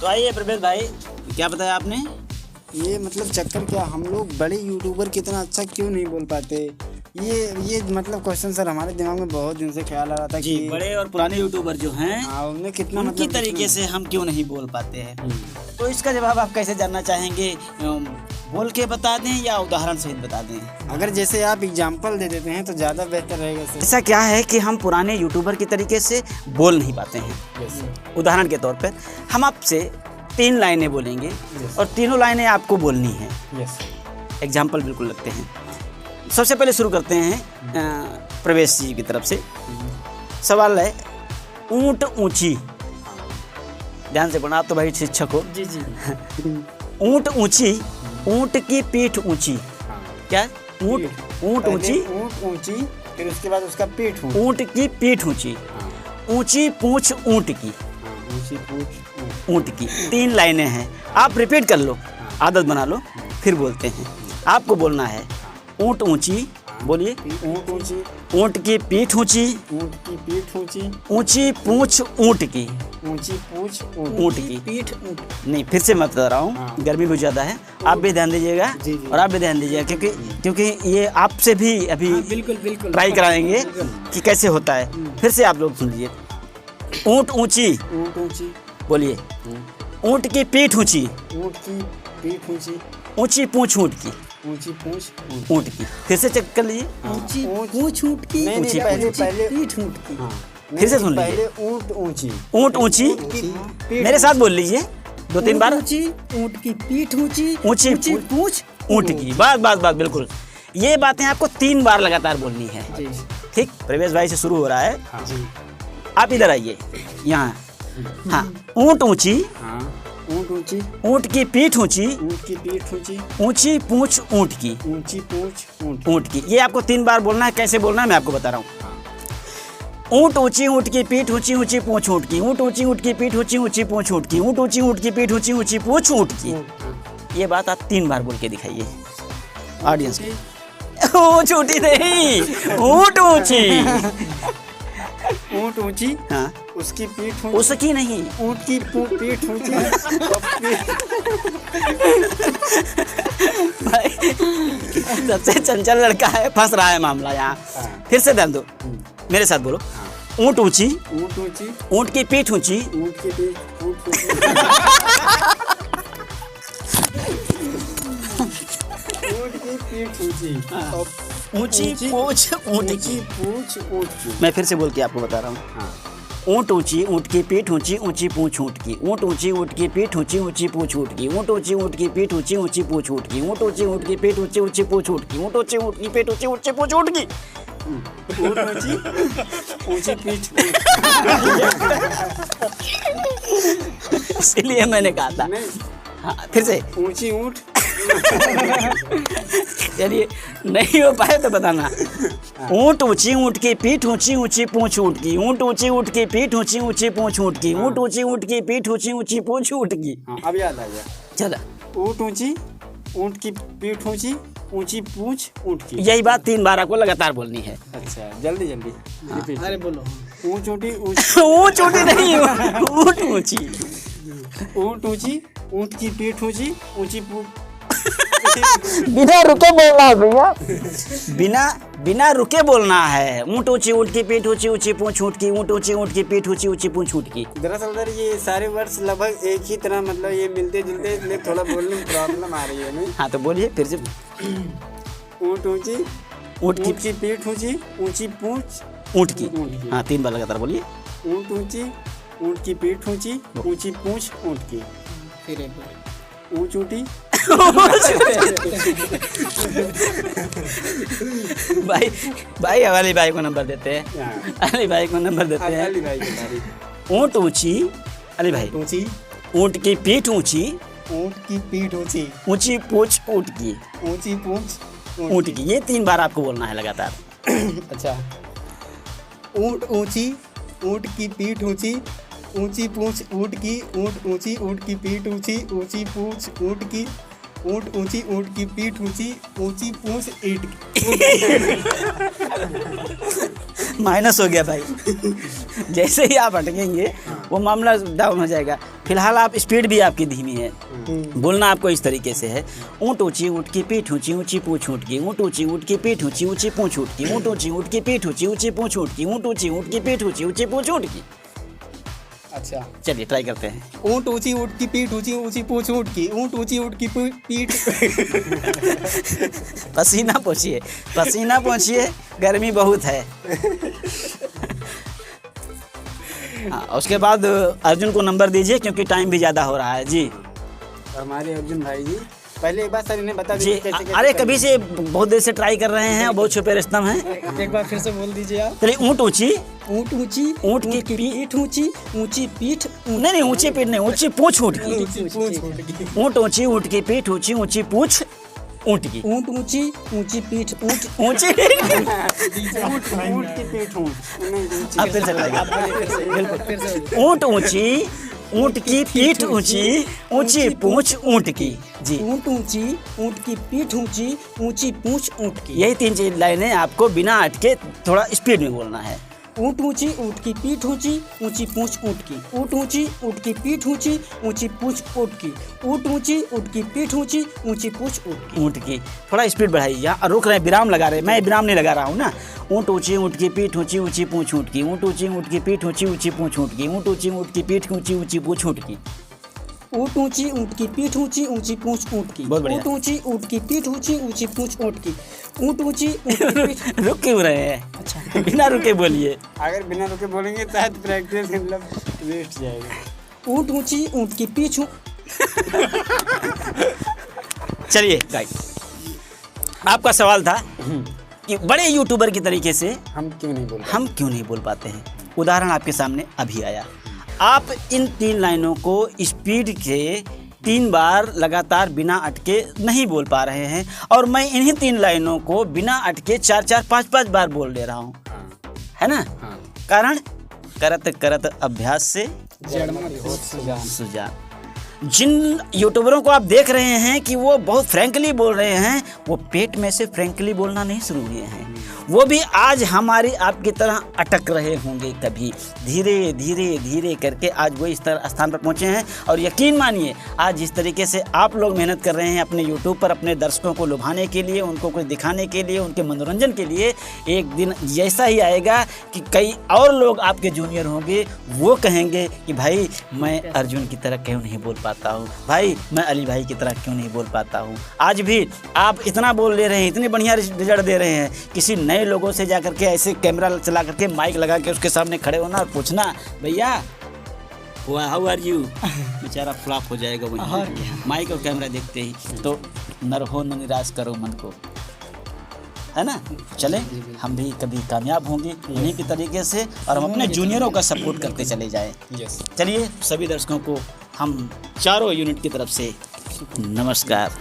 तो आइए प्रवेश भाई, क्या बताया आपने? ये मतलब चक्कर क्या, हम लोग बड़े यूट्यूबर कितना अच्छा क्यों नहीं बोल पाते? ये मतलब क्वेश्चन सर हमारे दिमाग में बहुत दिन से ख्याल आ रहा था जी, कि बड़े और पुराने यूट्यूबर जो हैं उनमें कितना उनकी मतलब तरीके से हम क्यों नहीं बोल पाते हैं। तो इसका जवाब आप कैसे जानना चाहेंगे? बोल के बता दें या उदाहरण सहित बता दें? अगर जैसे आप एग्जाम्पल दे देते हैं तो ज़्यादा बेहतर रहेगा सर। ऐसा क्या है कि हम पुराने यूट्यूबर की तरीके से बोल नहीं पाते हैं। उदाहरण के तौर पर हम आपसे 3 लाइनें बोलेंगे और तीनों लाइनें आपको बोलनी है। एग्जाम्पल बिल्कुल लगते हैं। सबसे पहले शुरू करते हैं प्रवेश जी की तरफ से। सवाल है, ऊंट ऊंची। ध्यान से पढ़ना, आप तो भाई शिक्षक हो। जी जी। ऊंट ऊंची, ऊंट की पीठ ऊंची। क्या? ऊंट ऊंची, ऊंट ऊंची, फिर उसके बाद उसका पीठ ऊंट की पीठ ऊंची। ऊंची पूंछ ऊंट की। ऊंची पूंछ ऊंट की 3 लाइनें हैं। आप रिपीट कर लो, आदत बना लो, फिर बोलते हैं। आपको बोलना है ऊंट ऊंची। बोलिए। ऊंट ऊंची, ऊंट की पीठ ऊंची। ऊंट की पीठ ऊंची, ऊंची पूंछ ऊंट की। ऊंची पूंछ ऊंट की पीठ ऊंट। नहीं, फिर से मैं बता रहा हूँ, गर्मी बहुत ज़्यादा है। आप भी ध्यान दीजिएगा और आप भी ध्यान दीजिएगा, क्योंकि ये आपसे भी अभी बिल्कुल ट्राई कराएंगे कि कैसे होता है। फिर से आप लोग सुन लीजिए। ऊंट ऊंची। ऊंट ऊंची। बोलिए। ऊंट की पीठ ऊंची। ऊंट की पीठ ऊंची, ऊंची पूंछ ऊंट की। ऊंची पूंछ ऊंट की। फिर से चेक कर लीजिए। ऊंची पूंछ ऊंट की। नहीं, पहले पीठ ऊंट की। फिर से सुन लीजिए। पहले ऊंट ऊंची। ऊंट ऊंची। मेरे साथ बोल लीजिए 2-3 बार। ऊंची, ऊंट की पीठ ऊंची, ऊंची पूंछ ऊंट की। बस बिल्कुल। ये बातें आपको 3 बार लगातार बोलनी है। ठीक, प्रवेश भाई से शुरू हो रहा है। आप इधर आइए, यहाँ। हाँ, ऊंट ऊंची, ऊंट ऊंची, ऊंट की पीठ ऊंची, ऊंट की पीठ ऊंची, ऊंची पूंछ ऊंट की। ऊंची पूंछ ऊंट की। ये आपको 3 बार बोलना है। कैसे बोलना है मैं आपको बता रहा हूँ। ऊंट ऊंची, ऊंट की पीठ ऊंची, ऊंची पूंछ ऊंट की। ऊंट ऊंची, ऊंट की पीठ ऊंची, ऊंची पूंछ ऊंट की। ऊंट ऊंची, ऊंट की पीठ ऊंची, ऊंची पूंछ ऊंट की। ये बात आप 3 बार बोल के दिखाइए ऑडियंस को। ऊंच ऊंची नहीं, ऊंट ऊंची। ऊंट ऊंची, हाँ, उसकी पीठ ऊंची, उसकी नहीं, ऊंट की पीठ ऊंची। भाई सबसे चंचल लड़का है, फंस रहा है मामला यहाँ। फिर से ध्यान दो, मेरे साथ बोलो। ऊंट ऊंची, ऊंट ऊंची, ऊंट की पीठ ऊंची, ऊंट की पीठ ऊंची, ऊंट की पीठ ऊंची, ऊंची पूंछ ऊंट की। पूंछ ऊंट की। मैं फिर से बोल के आपको बता रहा हूँ। ऊंट ऊंची, ऊंट की पीठ ऊंची, ऊंची पूंछ ऊंट की। ऊंट ऊंची, ऊंट की पीठ ऊंची, ऊंची पूंछ ऊंट की। ऊंट ऊंची, ऊंट की पीठ ऊंची, ऊंची पूंछ ऊंट की। ऊंट ऊंची, ऊंट की पीठ ऊंची, ऊंची पूंछ ऊंट की। ऊंट ऊंची, ऊंट की पीठ ऊंची, ऊंची पूंछ ऊंट की। ऊंट ऊंची, ऊंची पीठ। इसलिए मैंने कहा था। हाँ, फिर से। ऊंची ऊंट। चलिए, नहीं हो पाए तो बताना। ऊंट ऊंची, ऊंट की पीठ ऊंची, ऊंची पूंछ ऊंट की। ऊंट ऊंची, ऊंट की पीठ ऊंची, ऊंची पूंछ ऊंट की। ऊंट ऊंची, ऊंट की पीठ ऊंची, ऊंची पूंछ ऊंट की। अब याद आ गया। चलो। ऊंट ऊंची, ऊंट की पीठ ऊंची, ऊंची पूंछ ऊंट की। यही बात 3 बार आपको लगातार बोलनी है। अच्छा, जल्दी जल्दी। अरे बोलो। ऊंट ऊंटी, ऊंच ऊंटी नहीं, ऊंट ऊंची। ऊंट ऊंची, ऊंट की पीठ ऊंची, ऊंची बिना रुके बोलना है भैया। बिना रुके बोलना है। ऊंट ऊंची, ऊंट की पीठ ऊंची, ऊंची पूंछ ऊंट की। ऊंट ऊंची, ऊंट की पीठ ऊंची, ऊंची पूंछ ऊंट की। दरअसल सर ये सारे वर्ड्स लगभग एक ही तरह, मतलब ये मिलते जुलते, इसलिए थोड़ा बोलने में प्रॉब्लम आ रही है हमें। हाँ, तो बोलिए फिर से। ऊंट ऊंची, ऊंट की पीठ ऊंची, ऊंची पूंछ ऊंट की। हाँ, 3 बार लगातार बोलिए। ऊंट ऊंची, ऊंट की पीठ ऊंची, ऊंची पूंछ ऊंट की। फिर एक बार। ऊंच ऊंटी। भाई अली भाई को नंबर देते हैं। अली भाई को नंबर देते हैं। अली भाई की। ऊंट ऊंची, अली भाई। ऊंची, ऊंट की पीठ ऊंची, ऊंट की पीठ ऊंची, ऊंची पूंछ ऊंट की। ऊंची पूंछ ऊंट की। ये 3 बार आपको बोलना है लगातार। अच्छा। ऊंट ऊंची, ऊंट की पीठ ऊंची, ऊंची पूंछ ऊंट की। ऊंट ऊंची, ऊंट की पीठ ऊंची, ऊंची पूंछ ऊंट की। ऊँट ऊंची, ऊँट की पीठ ऊंची, ऊंची पूंछ ईंट की। माइनस हो गया भाई। जैसे ही आप अटकेंगे वो मामला डाउन हो जाएगा। फिलहाल आप स्पीड भी आपकी धीमी है। बोलना आपको इस तरीके से है, ऊँट ऊँची, ऊँट की पीठ ऊँची, ऊँची पूंछ ऊँट की, ऊँट ऊँची, ऊँट की पीठ ऊँची, ऊँची पूंछ ऊँट की, ऊँट ऊँची, ऊँट की पीठ ऊँची, ऊँची पूंछ ऊँट की, ऊँट ऊँची, ऊँट की पीठ ऊँची, ऊँची पूंछ ऊँट की। अच्छा, चलिए ट्राई करते हैं। ऊँट ऊंची, ऊँट की पीठ ऊंची, ऊंची पूंछ ऊँट की, ऊँट ऊंची, ऊँट की पीठ। पसीना पोंछिए, पसीना पोंछिए, गर्मी बहुत है। हाँ, उसके बाद अर्जुन को नंबर दीजिए क्योंकि टाइम भी ज़्यादा हो रहा है जी। हमारे अर्जुन भाई जी, पहले एक बार सर इन्हें बता जी दीजिए कैसे कैसे अरे करना कभी से बहुत देर से ट्राई कर रहे हैं, बहुत छुपे रुस्तम हैं। है। एक बार फिर से बोल दीजिए आप। चलिए, ऊँट ऊँची, ऊँट ऊंची, ऊँट की पीठ ऊंची, ऊंची पीठ नहीं ऊँची पीठ नहीं, ऊँची पूंछ ऊँट की। ऊंची पूंछ ऊँट की। ऊँट ऊँची, ऊँट की पीठ ऊँची, ऊँची पूंछ ऊँट की। ऊँट ऊंची, ऊंची पीठ ऊँट। ऊँची ऊँट की पीठ ऊँट। अब फिर से लगाइए। बिल्कुल, ऊँट ऊँची, ऊँट की पीठ ऊँची, ऊँची पूंछ ऊँट की। जी, ऊँट ऊंची, ऊँट की पीठ ऊंची, ऊंची पूंछ ऊँट की। यही 3 लाइनें आपको बिना अटके थोड़ा स्पीड में बोलना है। ऊँट ऊंची, ऊँट की पीठ ऊंची, ऊंची पूंछ ऊँट की। ऊँट ऊंची, ऊँट की पीठ ऊंची, ऊंची पूंछ ऊँट की। ऊँट ऊंची, ऊँट की पीठ ऊंची, ऊंची पूंछ ऊँट की। ऊँट की थोड़ा स्पीड बढ़ाइए। यहाँ रुक रहे हैं, विराम लगा रहे हैं, मैं विराम नहीं लगा रहा हूँ ना। ऊँट ऊँची, ऊँट की पीठ ऊँची, ऊँची पूंछ ऊँट की। ऊँट ऊँची, ऊँट की पीठ ऊँची, ऊँची पूंछ ऊँट की। ऊँट ऊँची, ऊँट की पीठ ऊँची, ऊँची पूंछ ऊँट की। ऊँट ऊंची, ऊँट की पीठ ऊंची, ऊंची पूंछ ऊँट की। बहुत बढ़िया। ऊँट ऊंची, ऊँट की पीठ ऊंची, ऊंची पूंछ ऊँट की। ऊँट ऊंची, ऊँट की पीठ। रुक क्यों रहे हैं? अच्छा, बिना रुके बोलिए। अगर बिना रुके बोलेंगे तो प्रैक्टिस मतलब वेस्ट जाएगा। ऊँट ऊंची, ऊँट की पीठ। चलिए गाइस, आपका सवाल था कि बड़े यूट्यूबर की तरीके से हम क्यों नहीं बोल पाते हैं। उदाहरण आपके सामने अभी आया। आप इन 3 लाइनों को स्पीड के 3 बार लगातार बिना अटके नहीं बोल पा रहे हैं, और मैं इन्हीं 3 लाइनों को बिना अटके 4-4, 5-5 बार बोल ले रहा हूँ, है ना? कारण करत करत अभ्यास से सुजान। जिन यूट्यूबरों को आप देख रहे हैं कि वो बहुत फ्रैंकली बोल रहे हैं, वो पेट में से फ्रैंकली बोलना नहीं शुरू हुए हैं। वो भी आज हमारी आपकी तरह अटक रहे होंगे। कभी धीरे धीरे धीरे करके आज वो इस तरह स्थान पर पहुँचे हैं। और यकीन मानिए, आज जिस तरीके से आप लोग मेहनत कर रहे हैं अपने यूट्यूब पर अपने दर्शकों को लुभाने के लिए, उनको कुछ दिखाने के लिए, उनके मनोरंजन के लिए, एक दिन ऐसा ही आएगा कि कई और लोग आपके जूनियर होंगे, वो कहेंगे कि भाई मैं अर्जुन की तरह क्यों नहीं बोल पाता हूँ, भाई मैं अली भाई की तरह क्यों नहीं बोल पाता हूँ। आज भी आप इतना बोल ले रहे हैं, इतने बढ़िया रिजल्ट दे रहे हैं, किसी नए लोगों से जा करके ऐसे कैमरा चला करके माइक लगा के उसके सामने खड़े होना और पूछना भैया हाउ आर यू, बेचारा फ्लॉप हो जाएगा वही माइक और कैमरा देखते ही। तो नर हो न निराश करो मन को, है ना? चलें, हम भी कभी कामयाब होंगे उन्हीं के तरीके से, और हम अपने जूनियरों का सपोर्ट करते चले जाएं। चलिए, सभी दर्शकों को हम चारों यूनिट की तरफ से नमस्कार।